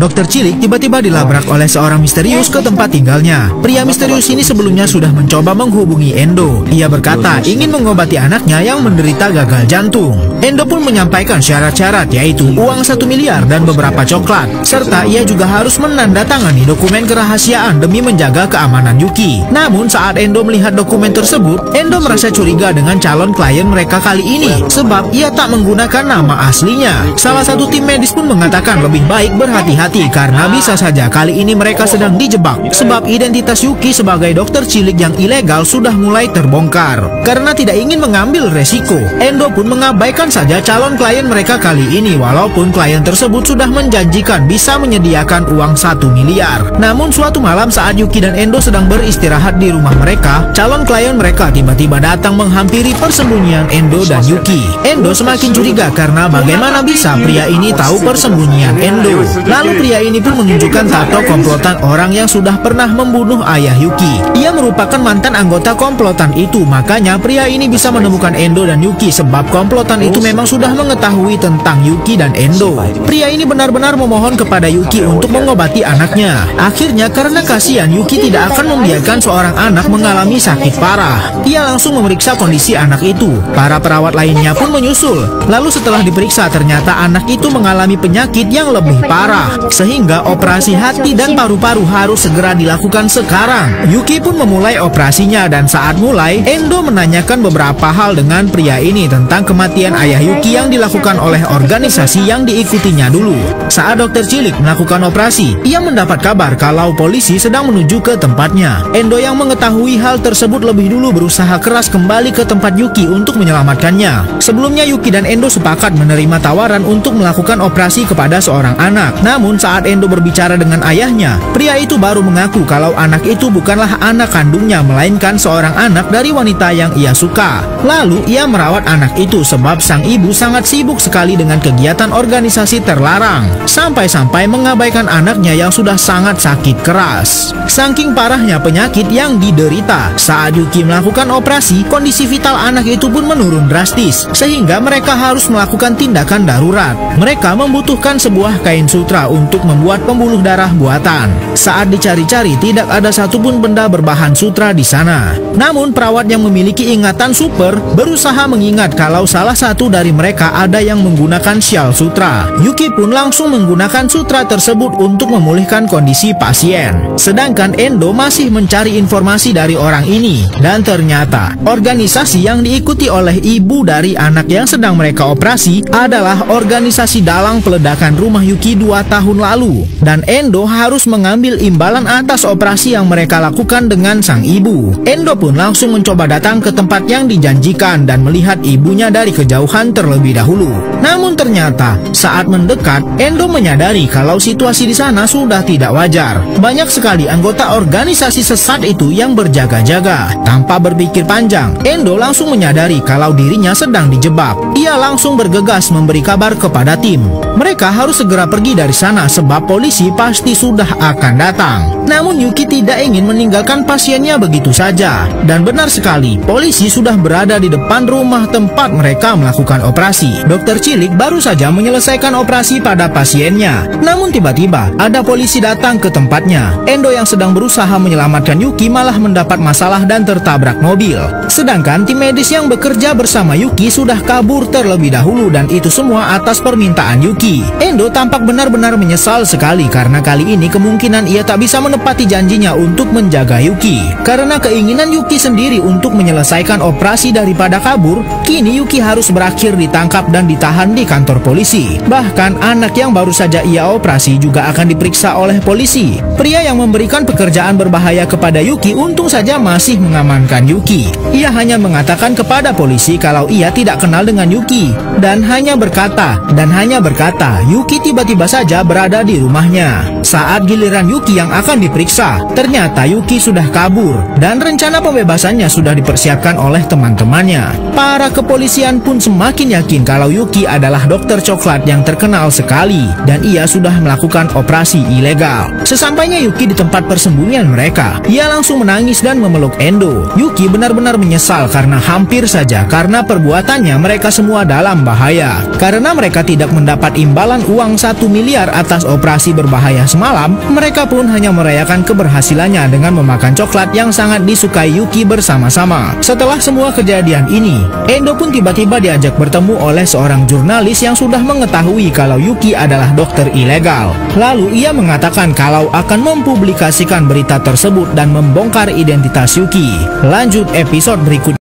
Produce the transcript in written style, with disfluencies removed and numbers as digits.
Dokter Cilik tiba-tiba dilabrak oleh seorang misterius ke tempat tinggalnya. Pria misterius ini sebelumnya sudah mencoba menghubungi Endo. Ia berkata ingin mengobati anaknya yang menderita gagal jantung. Endo pun menyampaikan syarat-syarat, yaitu uang 1 miliar dan beberapa coklat, serta ia juga harus menandatangani dokumen kerahasiaan demi menjaga keamanan Yuki. Namun saat Endo melihat dokumen tersebut, Endo merasa curiga dengan calon klien mereka kali ini, sebab ia tak menggunakan nama aslinya. Salah satu tim medis pun mengatakan lebih baik berhati-hati karena bisa saja kali ini mereka sedang dijebak, sebab identitas Yuki sebagai dokter cilik yang ilegal sudah mulai terbongkar. Karena tidak ingin mengambil resiko, Endo pun mengabaikan saja calon klien mereka kali ini, walaupun klien tersebut sudah menjanjikan bisa menyediakan uang 1 miliar. Namun suatu malam saat Yuki dan Endo sedang beristirahat di rumah mereka, calon klien mereka tiba-tiba datang menghampiri persembunyian Endo dan Yuki. Endo semakin curiga karena bagaimana bisa pria ini tahu persembunyian Endo. Lalu pria ini pun menunjukkan tato komplotan orang yang sudah pernah membunuh ayah Yuki. Ia merupakan mantan anggota komplotan itu, makanya pria ini bisa menemukan Endo dan Yuki sebab komplotan itu memang sudah mengetahui tentang Yuki dan Endo. Pria ini benar-benar memohon kepada Yuki untuk mengobati anaknya. Akhirnya karena kasihan, Yuki tidak akan membiarkan seorang anak mengalami sakit parah. Ia langsung memeriksa kondisi anak itu. Para perawat lainnya pun menyusul. Lalu setelah diperiksa ternyata anak itu mengalami penyakit yang lebih parah, sehingga operasi hati dan paru-paru harus segera dilakukan sekarang. Yuki pun memulai operasinya dan saat mulai, Endo menanyakan beberapa hal dengan pria ini tentang kematian ayah Yuki yang dilakukan oleh organisasi yang diikutinya dulu. Saat dokter cilik melakukan operasi, ia mendapat kabar kalau polisi sedang menuju ke tempatnya. Endo yang mengetahui hal tersebut lebih dulu berusaha keras kembali ke tempat Yuki untuk menyelamatkannya. Sebelumnya Yuki dan Endo sepakat menerima tawaran untuk melakukan operasi kepada seorang anak. Namun saat Endo berbicara dengan ayahnya, pria itu baru mengaku kalau anak itu bukanlah anak kandungnya, melainkan seorang anak dari wanita yang ia suka. Lalu ia merawat anak itu sebab sang ibu sangat sibuk sekali dengan kegiatan organisasi terlarang, sampai-sampai mengabaikan anaknya yang sudah sangat sakit keras. Saking parahnya penyakit yang diderita, saat Yuki melakukan operasi, kondisi vital anak itu pun menurun drastis, sehingga mereka harus melakukan tindakan darurat. Mereka membutuhkan sebuah kain sutra untuk membuat pembuluh darah buatan. Saat dicari-cari, tidak ada satupun benda berbahan sutra di sana. Namun perawat yang memiliki ingatan super berusaha mengingat kalau salah satu dari mereka ada yang menggunakan syal sutra. Yuki pun langsung menggunakan sutra tersebut untuk memulihkan kondisi pasien. Sedangkan Endo masih mencari informasi dari orang ini, dan ternyata organisasi yang diikuti oleh ibu dari anak yang sedang mereka operasi adalah organisasi dalang peledakan rumah Yuki 2 tahun lalu. Dan Endo harus mengambil imbalan atas operasi yang mereka lakukan dengan sang ibu. Endo pun langsung mencoba datang ke tempat yang dijanjikan dan melihat ibunya dari kejauhan terlebih dahulu. Namun ternyata saat mendekat, Endo menyadari kalau situasi di sana sudah tidak wajar. Banyak sekali anggota organisasi sesat itu yang berjaga-jaga. Tanpa berpikir panjang, Endo langsung menyadari kalau dirinya sedang dijebak. Ia langsung bergegas memberi kabar kepada tim. Mereka harus segera pergi dari sana sebab polisi pasti sudah akan datang. Namun Yuki tidak ingin meninggalkan pasiennya begitu saja. Dan benar sekali, polisi sudah berada di depan rumah tempat mereka melakukan operasi. Dokter cilik baru saja menyelesaikan operasi pada pasiennya. Namun tiba-tiba ada polisi datang ke tempatnya. Endo yang sedang berusaha menyelamatkan Yuki malah mendapat masalah dan tertabrak mobil. Sedangkan tim medis yang bekerja bersama Yuki sudah kabur terlebih dahulu, dan itu semua atas permintaan Yuki. Endo tampak benar-benar menyesal sekali karena kali ini kemungkinan ia tak bisa menepati janjinya untuk menjaga Yuki. Karena keinginan Yuki sendiri untuk menyelesaikan operasi daripada kabur, kini Yuki harus berakhir ditangkap dan ditahan di kantor polisi. Bahkan anak yang baru saja ia operasi juga akan diperiksa oleh polisi. Pria yang memberikan pekerjaan berbahaya kepada Yuki untung saja masih mengamankan Yuki. Ia hanya mengatakan kepada polisi kalau ia tidak kenal dengan Yuki dan hanya berkata Yuki tiba-tiba saja berada di rumahnya. Saat giliran Yuki yang akan diperiksa, ternyata Yuki sudah kabur dan rencana pembebasannya sudah dipersiapkan oleh teman-temannya. Para kepolisian pun semakin yakin kalau Yuki adalah dokter coklat yang terkenal sekali dan ia sudah melakukan operasi ilegal. Sesampainya Yuki di tempat persembunyian mereka, ia langsung menangis dan memeluk Endo. Yuki benar-benar menyesal karena hampir saja karena perbuatannya mereka semua dalam bahaya. Karena mereka tidak mendapat imbalan uang 1 miliar atas operasi berbahaya semalam, mereka pun hanya merayakan keberhasilannya dengan memakan coklat yang sangat disukai Yuki bersama-sama. Setelah semua kejadian ini, Endo pun tiba-tiba diajak bertemu oleh seorang jurnalis yang sudah mengetahui kalau Yuki adalah dokter ilegal. Lalu ia mengatakan kalau akan mempublikasikan berita tersebut dan membongkar identitas Yuki. Lanjut episode berikutnya.